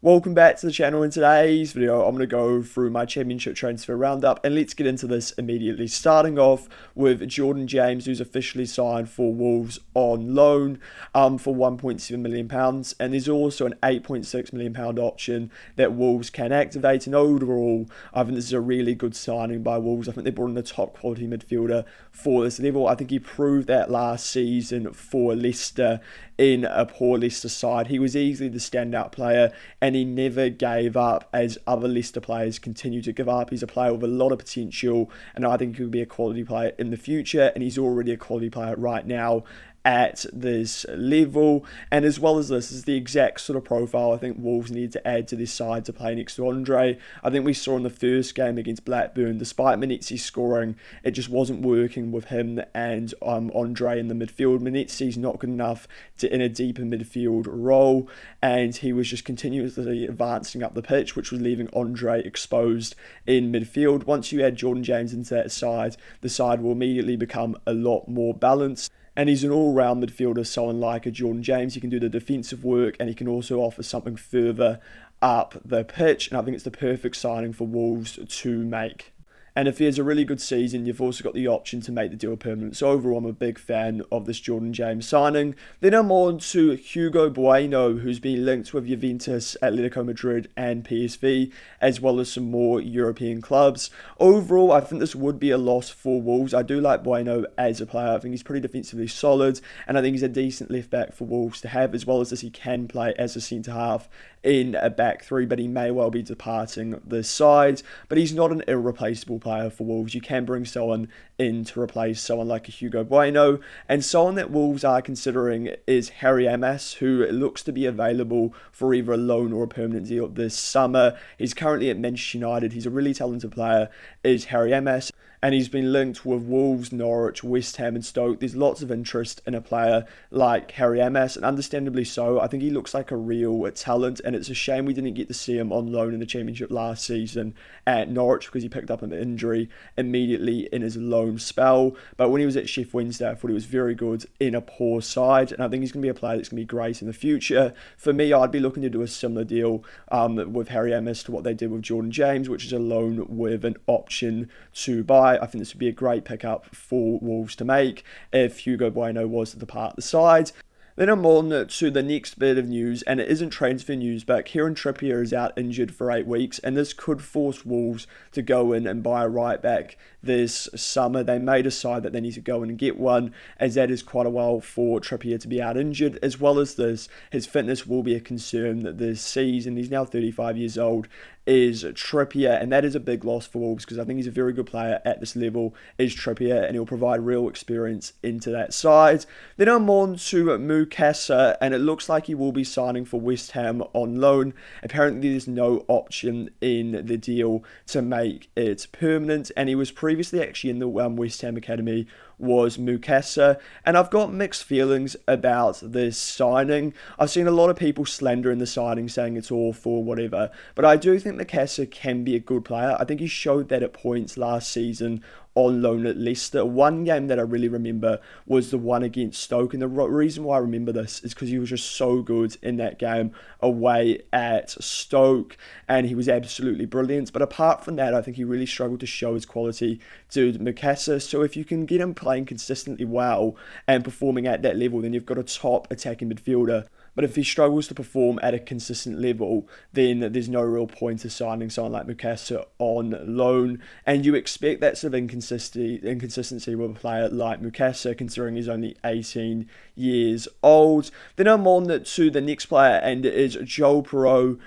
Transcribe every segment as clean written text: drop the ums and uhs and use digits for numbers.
Welcome back to the channel. In today's video, I'm going to go through my championship transfer roundup, and let's get into this immediately. Starting off with Jordan James, who's officially signed for Wolves on loan for £1.7 million, and there's also an £8.6 million option that Wolves can activate. And overall, I think this is a really good signing by Wolves. I think they brought in a top quality midfielder for this level. I think he proved that last season for Leicester in a poor Leicester side. He was easily the standout player, and he never gave up as other Leicester players continue to give up. He's a player with a lot of potential, and I think he will be a quality player in the future, and he's already a quality player right now at this level. And as well as this is the exact sort of profile I think Wolves need to add to this side to play next to Andre. I think we saw in the first game against Blackburn, despite Manetzi scoring, it just wasn't working with him and Andre in the midfield. Manetzi's not good enough in a deeper midfield role, and he was just continuously advancing up the pitch, which was leaving Andre exposed in midfield. Once you add Jordan James into that side, the side will immediately become a lot more balanced. And he's an all-round midfielder, someone like a Jordan James. He can do the defensive work, and he can also offer something further up the pitch. And I think it's the perfect signing for Wolves to make. And if he has a really good season, you've also got the option to make the deal permanent. So overall, I'm a big fan of this Jordan James signing. Then I'm on to Hugo Bueno, who's been linked with Juventus, Atletico Madrid and PSV, as well as some more European clubs. Overall, I think this would be a loss for Wolves. I do like Bueno as a player. I think he's pretty defensively solid, and I think he's a decent left back for Wolves to have. As well as this, he can play as a centre half in a back three, but he may well be departing the side. But he's not an irreplaceable player for Wolves. You can bring someone in to replace someone like a Hugo Bueno, and someone that Wolves are considering is Harry Amas, who looks to be available for either a loan or a permanent deal this summer. He's currently at Manchester United. He's a really talented player, is Harry Amas, and he's been linked with Wolves, Norwich, West Ham and Stoke. There's lots of interest in a player like Harry Amas, and understandably so. I think he looks like a real talent, and it's a shame we didn't get to see him on loan in the Championship last season at Norwich because he picked up an injury immediately in his loan spell. But when he was at Sheffield Wednesday, I thought he was very good in a poor side, and I think he's going to be a player that's going to be great in the future. For me, I'd be looking to do a similar deal with Harry Amas to what they did with Jordan James, which is a loan with an option to buy. I think this would be a great pickup for Wolves to make if Hugo Bueno was to depart the side. Then I'm on to the next bit of news, and it isn't transfer news, but Kieran Trippier is out injured for 8 weeks, and this could force Wolves to go in and buy a right back this summer. They may decide that they need to go in and get one, as that is quite a while for Trippier to be out injured. As well as this, his fitness will be a concern this season. He's now 35 years old, is Trippier, and that is a big loss for Wolves because I think he's a very good player at this level, is Trippier, and he'll provide real experience into that side. Then I'm on to Mukasa, and it looks like he will be signing for West Ham on loan. Apparently there's no option in the deal to make it permanent, and he was previously actually in the West Ham Academy, was Mukasa, and I've got mixed feelings about this signing. I've seen a lot of people slandering the signing, saying it's awful, whatever, but I do think Mukasa can be a good player. I think he showed that at points last season on loan at Leicester. One game that I really remember was the one against Stoke, and the reason why I remember this is because he was just so good in that game away at Stoke, and he was absolutely brilliant. But apart from that, I think he really struggled to show his quality to Mukasa. So if you can get him playing consistently well and performing at that level, then you've got a top attacking midfielder. But if he struggles to perform at a consistent level, then there's no real point to signing someone like Mukasa on loan. And you expect that sort of inconsistency with a player like Mukasa, considering he's only 18 years old. Then I'm on to the next player, and it is Joel Perreault,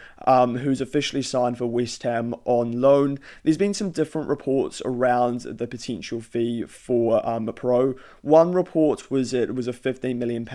who's officially signed for West Ham on loan. There's been some different reports around the potential fee for Perreault. One report was it was a £15 million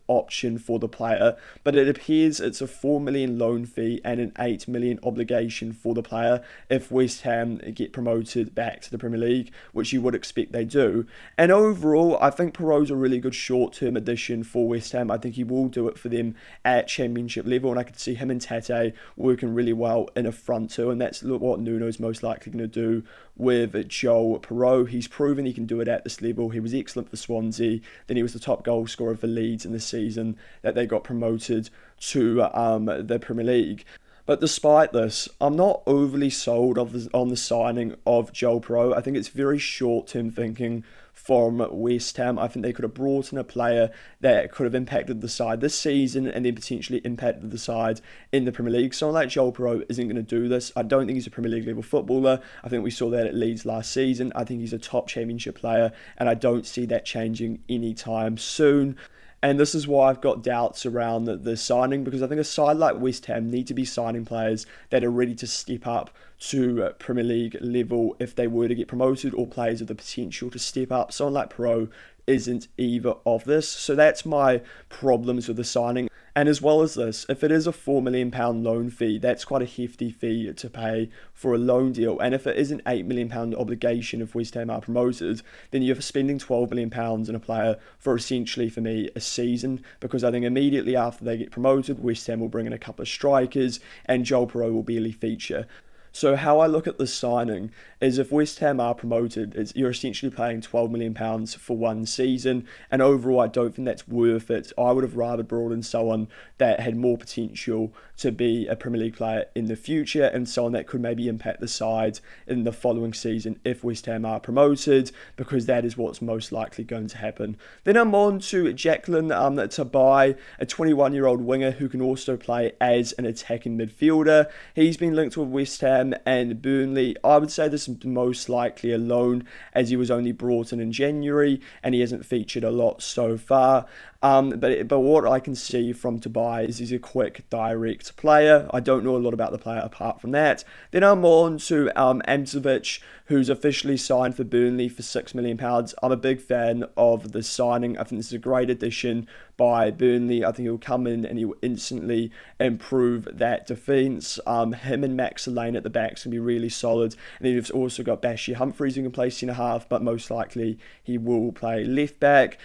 option for the player, but it appears it's a £4 million loan fee and an £8 million obligation for the player if West Ham get promoted back to the Premier League, which you would expect they do. And overall, I think Perreault's a really good short-term addition for West Ham. I think he will do it for them at Championship level, and I could see him and Tate working really well in a front two, and that's what Nuno's most likely going to do with Joel Perreault. He's proven he can do it at this level. He was excellent for Swansea, then he was the top goal scorer for Leeds in the season that they got promoted to the Premier League. But despite this, I'm not overly sold on the signing of Joel Pro. I think it's very short-term thinking from West Ham. I think they could have brought in a player that could have impacted the side this season and then potentially impacted the side in the Premier League. Someone like Joel Pro isn't going to do this. I don't think he's a Premier League level footballer. I think we saw that at Leeds last season. I think he's a top Championship player, and I don't see that changing anytime soon. And this is why I've got doubts around the signing, because I think a side like West Ham need to be signing players that are ready to step up to Premier League level if they were to get promoted, or players with the potential to step up. Someone like Pro isn't either of this. So that's my problems with the signing. And as well as this, if it is a £4 million loan fee, that's quite a hefty fee to pay for a loan deal. And if it is an £8 million obligation if West Ham are promoted, then you're spending £12 million in a player for essentially, for me, a season. Because I think immediately after they get promoted, West Ham will bring in a couple of strikers and Joel Pro will barely feature. So how I look at this signing is, if West Ham are promoted, you're essentially paying £12 million for one season, and overall I don't think that's worth it. I would have rather brought in someone that had more potential to be a Premier League player in the future, and someone that could maybe impact the side in the following season if West Ham are promoted, because that is what's most likely going to happen. Then I'm on to Jacqueline to buy a 21-year-old winger who can also play as an attacking midfielder. He's been linked with West Ham and Burnley. I would say this is most likely a loan, as he was only brought in January and he hasn't featured a lot so far. But what I can see from Tobias is he's a quick, direct player. I don't know a lot about the player apart from that. Then I'm on to Ahmedhodzic, who's officially signed for Burnley for £6 million. I'm a big fan of the signing. I think this is a great addition by Burnley. I think he'll come in and he'll instantly improve that defence. Him and Max Lane at the back is going to be really solid. And then you've also got Bashir Humphries who can play centre-half, but most likely he will play left-back.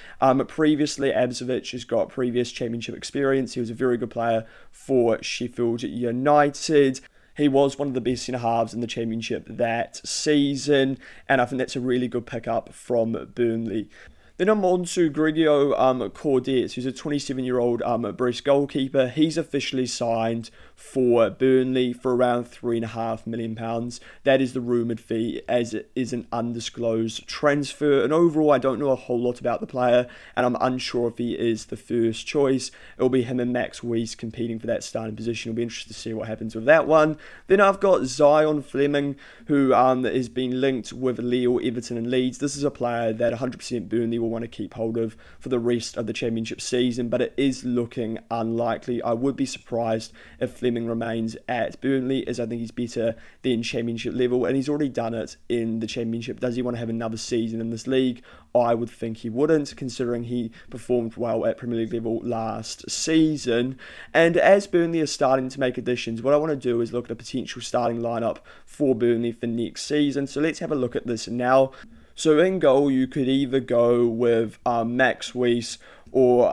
Previously, Ahmedhodzic has got previous Championship experience. He was a very good player for Sheffield United. He was one of the best centre-halves in the Championship that season, and I think that's a really good pickup from Burnley. Then I'm on to Gregorio Cordet, who's a 27-year-old British goalkeeper. He's officially signed for Burnley for around £3.5 million. That is the rumoured fee, as it is an undisclosed transfer. And overall, I don't know a whole lot about the player, and I'm unsure if he is the first choice. It'll be him and Max Weiss competing for that starting position. It'll be interesting to see what happens with that one. Then I've got Zion Fleming, who has been linked with Lille, Everton and Leeds. This is a player that 100% Burnley will want to keep hold of for the rest of the Championship season, but it is looking unlikely. I would be surprised if Fleming remains at Burnley, as I think he's better than Championship level, and he's already done it in the Championship. Does he want to have another season in this league? I would think he wouldn't, considering he performed well at Premier League level last season. And as Burnley are starting to make additions, what I want to do is look at a potential starting lineup for Burnley for next season. So let's have a look at this now. So in goal, you could either go with Max Weiss or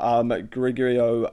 Gregorio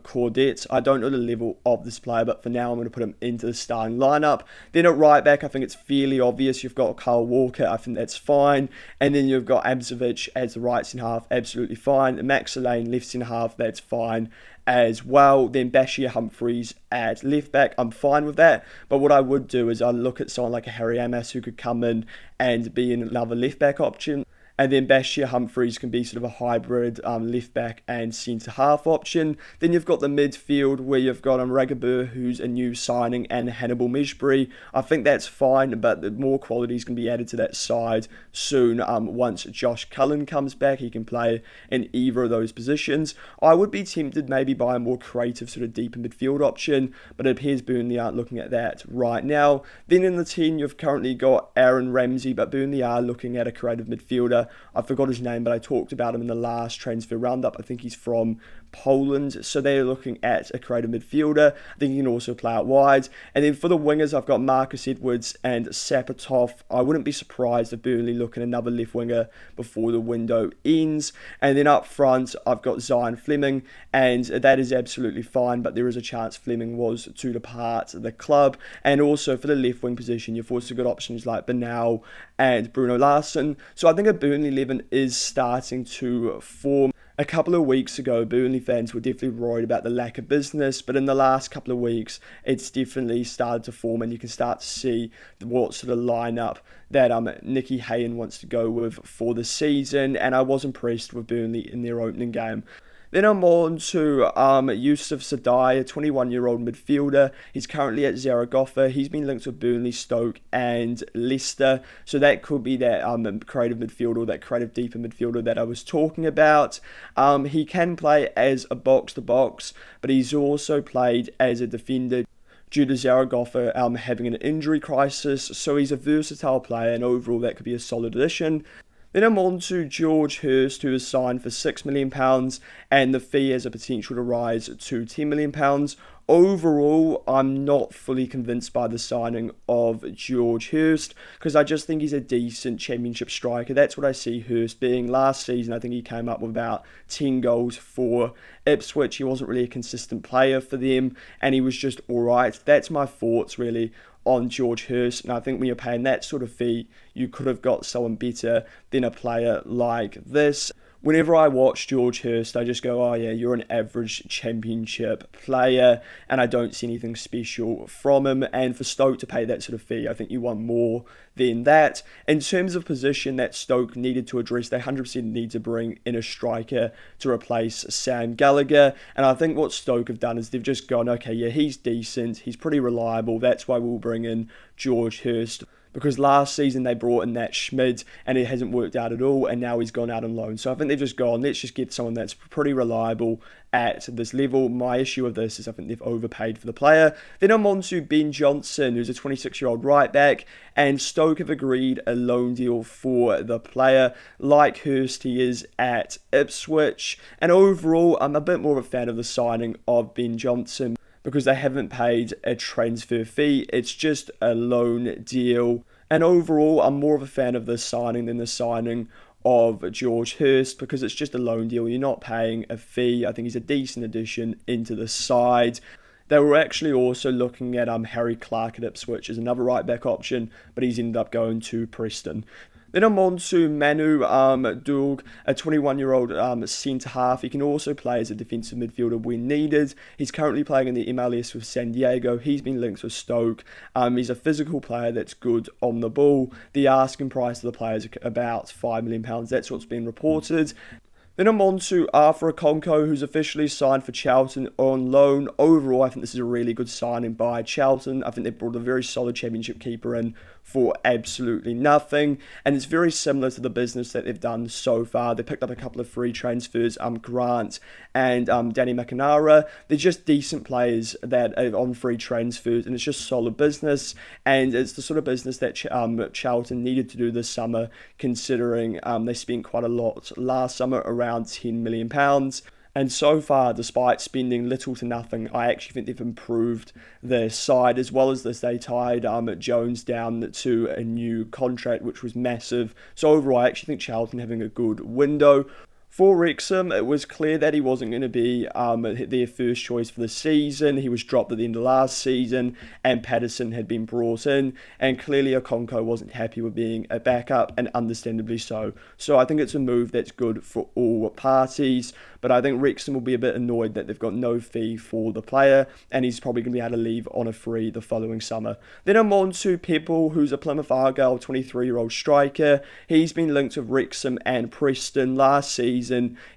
Cordet. I don't know the level of this player, but for now I'm going to put him into the starting lineup. Then at right back, I think it's fairly obvious. You've got Kyle Walker, I think that's fine. And then you've got Ahmedhodzic as the right centre-half, absolutely fine. Max Lane, left centre-half, that's fine as well. Then Bashir Humphries at left back, I'm fine with that. But what I would do is I'd look at someone like a Harry Amos who could come in and be another left back option. And then Bashir Humphries can be sort of a hybrid left back and centre half option. Then you've got the midfield where you've got Ragabur, who's a new signing, and Hannibal Mejbri. I think that's fine, but the more qualities can be added to that side soon. Once Josh Cullen comes back, he can play in either of those positions. I would be tempted maybe by a more creative sort of deeper midfield option, but it appears Burnley aren't looking at that right now. Then in the team, you've currently got Aaron Ramsey, but Burnley are looking at a creative midfielder. I forgot his name, but I talked about him in the last transfer roundup. I think he's from Poland, so they're looking at a creative midfielder. I think he can also play out wide. And then for the wingers, I've got Marcus Edwards and Sapatov. I wouldn't be surprised if Burnley look at another left winger before the window ends. And then up front, I've got Zion Fleming, and that is absolutely fine, but there is a chance Fleming was to depart the club. And also for the left wing position, you've also got options like Benal and Bruno Larson. So I think a Burnley 11 is starting to form. A couple of weeks ago, Burnley fans were definitely worried about the lack of business, but in the last couple of weeks, it's definitely started to form, and you can start to see what sort of lineup that Nicky Hayden wants to go with for the season, and I was impressed with Burnley in their opening game. Then I'm on to Yusuf Sadai, a 21-year-old midfielder. He's currently at Zaragoza. He's been linked with Burnley, Stoke and Leicester. So that could be that creative midfielder, that creative deeper midfielder that I was talking about. He can play as a box-to-box, but he's also played as a defender due to Zaragoza having an injury crisis. So he's a versatile player, and overall that could be a solid addition. Then I'm on to George Hurst, who is signed for £6 million, and the fee has a potential to rise to £10 million. Overall, I'm not fully convinced by the signing of George Hurst, because I just think he's a decent Championship striker. That's what I see Hurst being. Last season, I think he came up with about 10 goals for Ipswich. He wasn't really a consistent player for them, and he was just alright. That's my thoughts, really, on George Hurst, and I think when you're paying that sort of fee, you could have got someone better than a player like this. Whenever I watch George Hurst, I just go, oh yeah, you're an average Championship player, and I don't see anything special from him. And for Stoke to pay that sort of fee, I think you want more than that. In terms of position that Stoke needed to address, they 100% need to bring in a striker to replace Sam Gallagher. And I think what Stoke have done is they've just gone, okay, yeah, he's decent, he's pretty reliable, that's why we'll bring in George Hurst. Because last season they brought in that Schmid and it hasn't worked out at all, and now he's gone out on loan. So I think they've just gone, let's just get someone that's pretty reliable at this level. My issue with this is I think they've overpaid for the player. Then I'm on to Ben Johnson, who's a 26-year-old right back, and Stoke have agreed a loan deal for the player. Like Hurst, he is at Ipswich. And overall, I'm a bit more of a fan of the signing of Ben Johnson, because they haven't paid a transfer fee. It's just a loan deal. And overall, I'm more of a fan of this signing than the signing of George Hurst, because it's just a loan deal. You're not paying a fee. I think he's a decent addition into the side. They were actually also looking at Harry Clark at Ipswich as another right-back option, but he's ended up going to Preston. Then I'm on to Manu Dug, a 21-year-old centre-half. He can also play as a defensive midfielder when needed. He's currently playing in the MLS with San Diego. He's been linked with Stoke. He's a physical player that's good on the ball. The asking price of the player is about £5 million. That's what's been reported. Then I'm on to Arthur Okonkwo, who's officially signed for Charlton on loan. Overall, I think this is a really good signing by Charlton. I think they brought a very solid Championship keeper in for absolutely nothing. And it's very similar to the business that they've done so far. They picked up a couple of free transfers, Grant and Danny McInara. They're just decent players that are on free transfers, and it's just solid business. And it's the sort of business that Charlton needed to do this summer, considering they spent quite a lot last summer, around £10 million. And so far, despite spending little to nothing, I actually think they've improved their side. As well as this, they tied Jones down to a new contract, which was massive. So overall, I actually think Charlton having a good window. For Wrexham, it was clear that he wasn't going to be their first choice for the season. He was dropped at the end of last season, and Patterson had been brought in, and clearly Okonkwo wasn't happy with being a backup, and understandably so. So I think it's a move that's good for all parties, but I think Wrexham will be a bit annoyed that they've got no fee for the player, and he's probably going to be able to leave on a free the following summer. Then I'm on to Pepple, who's a Plymouth Argyle 23-year-old striker. He's been linked with Wrexham and Preston last season.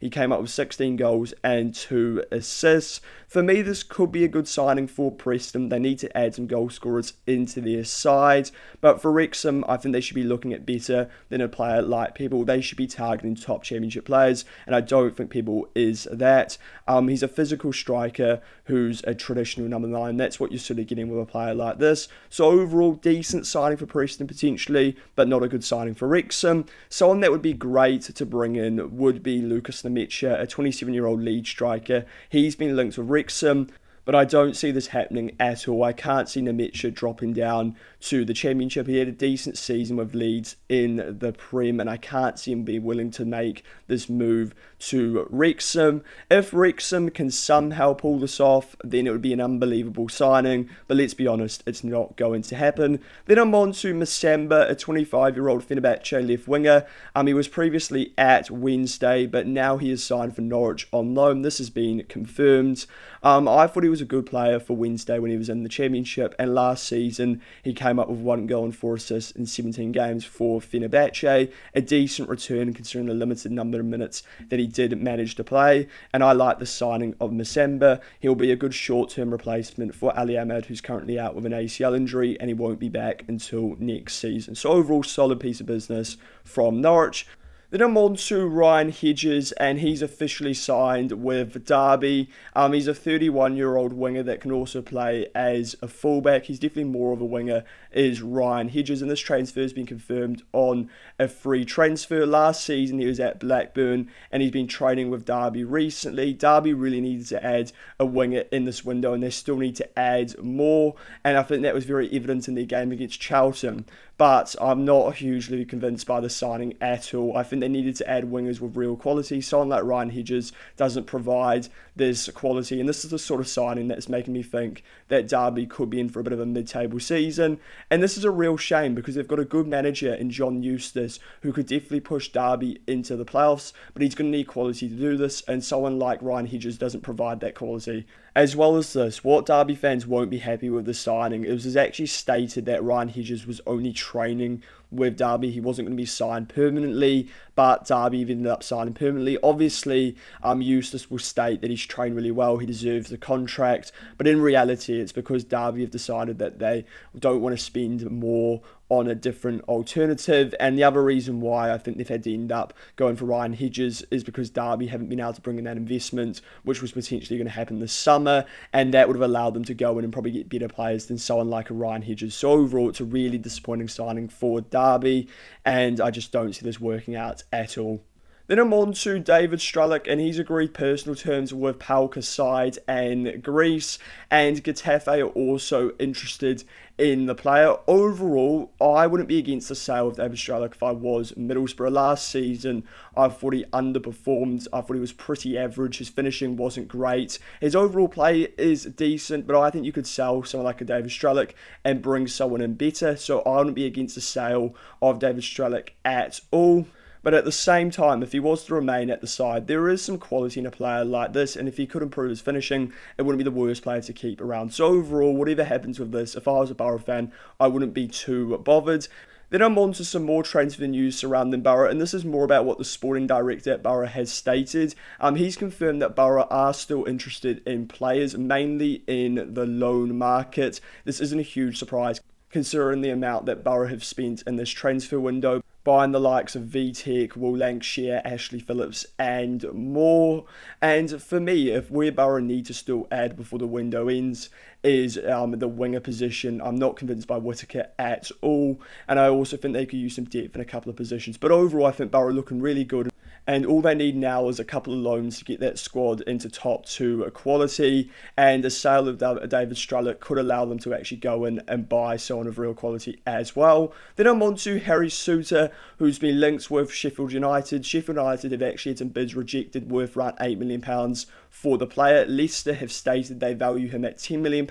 He came up with 16 goals and 2 assists. For me, this could be a good signing for Preston. They need to add some goal scorers into their side. But for Wrexham, I think they should be looking at better than a player like Pebble. They should be targeting top Championship players, and I don't think Pebble is that. He's a physical striker who's a traditional number 9. That's what you're sort of getting with a player like this. So overall, decent signing for Preston potentially, but not a good signing for Wrexham. Someone that would be great to bring in would be Lucas Nemecha, a 27-year-old lead striker. He's been linked with Wrexham, but I don't see this happening at all. I can't see Nemetsha dropping down to the Championship. He had a decent season with Leeds in the Prem, and I can't see him be willing to make this move to Wrexham. If Wrexham can somehow pull this off, then it would be an unbelievable signing, but let's be honest, it's not going to happen. Then I'm on to Masamba, a 25-year-old Fenerbahce left winger. He was previously at Wednesday, but now he is signed for Norwich on loan. This has been confirmed. I thought he was a good player for Wednesday when he was in the Championship, and last season he came up with 1 goal and 4 assists in 17 games for Fenerbahce, a decent return considering the limited number of minutes that he did manage to play, and I like the signing of Masamba. He'll be a good short-term replacement for Ali Ahmed, who's currently out with an ACL injury, and he won't be back until next season. So overall, solid piece of business from Norwich. Then I'm on to Ryan Hedges, and he's officially signed with Derby. He's a 31-year-old winger that can also play as a fullback. He's definitely more of a winger, is Ryan Hedges, and this transfer has been confirmed on a free transfer. Last season he was at Blackburn, and he's been training with Derby recently. Derby really needed to add a winger in this window, and they still need to add more, and I think that was very evident in their game against Charlton. But I'm not hugely convinced by the signing at all. I think they needed to add wingers with real quality. Someone like Ryan Hedges doesn't provide this quality, and this is the sort of signing that's making me think that Derby could be in for a bit of a mid-table season. And this is a real shame because they've got a good manager in John Eustace who could definitely push Derby into the playoffs, but he's going to need quality to do this, and someone like Ryan Hedges doesn't provide that quality. As well as this, what Derby fans won't be happy with the signing, it was actually stated that Ryan Hedges was only training with Derby. He wasn't going to be signed permanently, but Derby ended up signing permanently. Obviously, Eustace will state that he's trained really well, he deserves the contract, but in reality, it's because Derby have decided that they don't want to spend more on a different alternative. And the other reason why I think they've had to end up going for Ryan Hedges is because Derby haven't been able to bring in that investment, which was potentially going to happen this summer, and that would have allowed them to go in and probably get better players than someone like a Ryan Hedges. So overall, it's a really disappointing signing for Derby, and I just don't see this working out at all. Then I'm on to David Strelic, and he's agreed personal terms with PAOK side and Greece, and Getafe are also interested in the player. Overall, I wouldn't be against the sale of David Strelic if I was Middlesbrough. Last season, I thought he underperformed. I thought he was pretty average. His finishing wasn't great. His overall play is decent, but I think you could sell someone like a David Strelic and bring someone in better. So I wouldn't be against the sale of David Strelic at all. But at the same time, if he was to remain at the side, there is some quality in a player like this, and if he could improve his finishing, it wouldn't be the worst player to keep around. So overall, whatever happens with this, if I was a Borough fan, I wouldn't be too bothered. Then I'm on to some more transfer news surrounding Borough, and this is more about what the sporting director at Borough has stated. He's confirmed that Borough are still interested in players, mainly in the loan market. This isn't a huge surprise, considering the amount that Borough have spent in this transfer window, buying the likes of VTech, Will Lancashire, Ashley Phillips, and more. And for me, if where Borough need to still add before the window ends is the winger position, I'm not convinced by Whittaker at all. And I also think they could use some depth in a couple of positions. But overall, I think Borough looking really good. And all they need now is a couple of loans to get that squad into top 2 quality. And the sale of David Strelic could allow them to actually go in and buy someone of real quality as well. Then I'm on to Harry Souttar, who's been linked with Sheffield United. Sheffield United have actually had some bids rejected worth around £8 million for the player. Leicester have stated they value him at £10 million,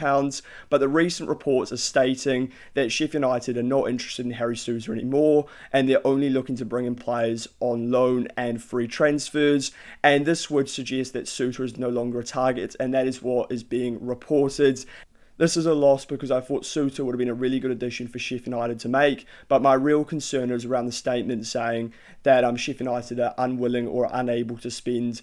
but the recent reports are stating that Sheffield United are not interested in Harry Souttar anymore, and they're only looking to bring in players on loan and free transfers, and this would suggest that Souttar is no longer a target, and that is what is being reported. This is a loss because I thought Souttar would have been a really good addition for Sheffield United to make, but my real concern is around the statement saying that Sheffield United are unwilling or unable to spend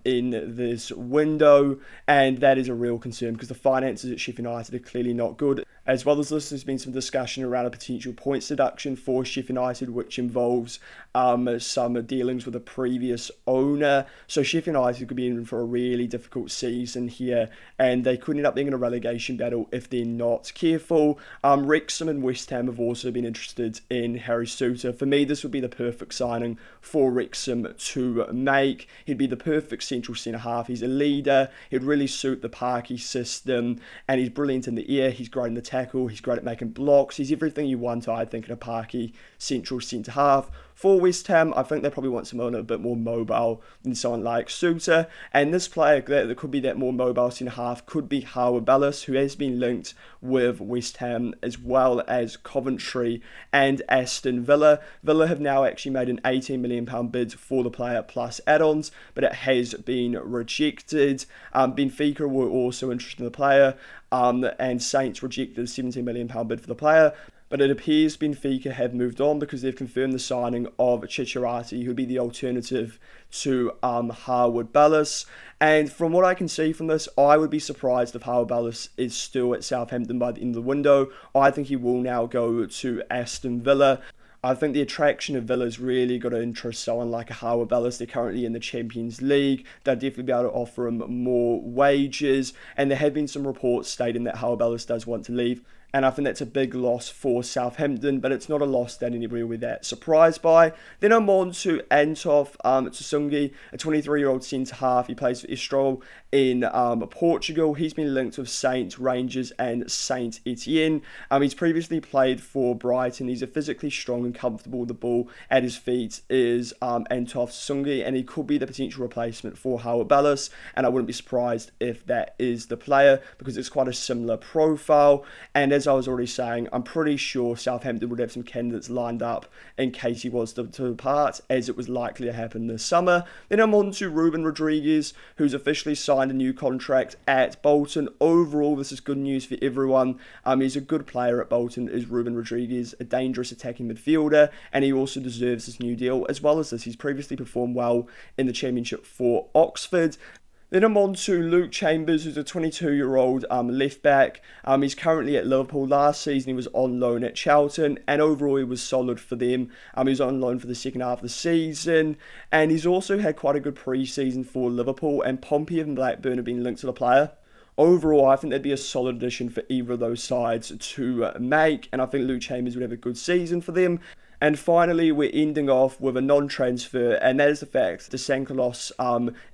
in this window, and that is a real concern because the finances at Sheffield United are clearly not good. As well as this, there's been some discussion around a potential points deduction for Sheffield United, which involves some dealings with a previous owner. So Sheffield United could be in for a really difficult season here, and they could end up being in a relegation battle if they're not careful. Wrexham and West Ham have also been interested in Harry Souttar. For me, this would be the perfect signing for Wrexham to make. He'd be the perfect central centre-half. He's a leader. He'd really suit the Parky system, and he's brilliant in the air. He's great in the tackle. He's great at making blocks. He's everything you want, I think, in a Parky central centre-half. For West Ham, I think they probably want someone a bit more mobile than someone like Souttar. And this player that could be that more mobile centre-half could be Ahmedhodzic, who has been linked with West Ham as well as Coventry and Aston Villa. Villa have now actually made an £18 million bid for the player plus add-ons, but it has been rejected. Benfica were also interested in the player, and Saints rejected a £17 million bid for the player. But it appears Benfica have moved on because they've confirmed the signing of Chicharati, who would be the alternative to Ahmedhodzic. And from what I can see from this, I would be surprised if Ahmedhodzic is still at Southampton by the end of the window. I think he will now go to Aston Villa. I think the attraction of Villa's really got to interest someone like Ahmedhodzic. They're currently in the Champions League. They'll definitely be able to offer him more wages. And there have been some reports stating that Ahmedhodzic does want to leave. And I think that's a big loss for Southampton, but it's not a loss that anybody will be that surprised by. Then I'm on to Anel Ahmedhodžić, a 23-year-old centre-half. He plays for Bristol in Portugal. He's been linked with Saints, Rangers and Saint Etienne. He's previously played for Brighton. He's a physically strong and comfortable with the ball at his feet is Anel Ahmedhodžić, and he could be the potential replacement for Ahmedhodzic, and I wouldn't be surprised if that is the player because it's quite a similar profile. And as I was already saying, I'm pretty sure Southampton would have some candidates lined up in case he was to depart, as it was likely to happen this summer. Then I'm on to Ruben Rodriguez, who's officially signed a new contract at Bolton. Overall, this is good news for everyone. He's a good player at Bolton, is Ruben Rodriguez, a dangerous attacking midfielder, and he also deserves this new deal. As well as this, he's previously performed well in the Championship for Oxford. Then I'm on to Luke Chambers, who's a 22-year-old left back. He's currently at Liverpool. Last season he was on loan at Charlton, and overall he was solid for them. He was on loan for the second half of the season, and he's also had quite a good pre-season for Liverpool, and Pompey and Blackburn have been linked to the player. Overall, I think that'd be a solid addition for either of those sides to make, and I think Luke Chambers would have a good season for them. And finally, we're ending off with a non-transfer, and that is the fact that Sankalos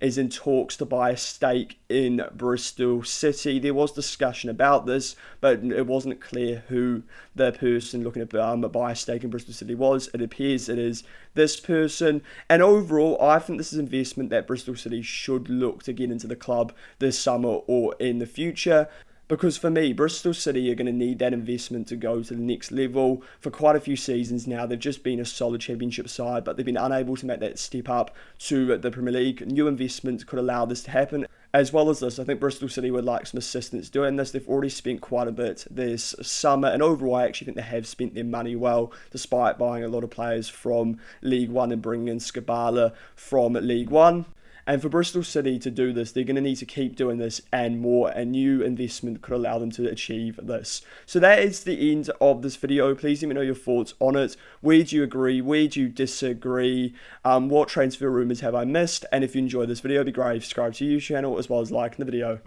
is in talks to buy a stake in Bristol City. There was discussion about this, but it wasn't clear who the person looking to buy a stake in Bristol City was. It appears it is this person. And overall, I think this is an investment that Bristol City should look to get into the club this summer or in the future. Because for me, Bristol City are going to need that investment to go to the next level. For quite a few seasons now, they've just been a solid Championship side, but they've been unable to make that step up to the Premier League. New investment could allow this to happen. As well as this, I think Bristol City would like some assistance doing this. They've already spent quite a bit this summer, and overall I actually think they have spent their money well, despite buying a lot of players from League One and bringing in Skabala from League One. And for Bristol City to do this, they're going to need to keep doing this and more. A new investment could allow them to achieve this. So that is the end of this video. Please let me know your thoughts on it. Where do you agree? Where do you disagree? What transfer rumours have I missed? And if you enjoyed this video, it'd be great if you subscribe to the YouTube channel as well as liking the video.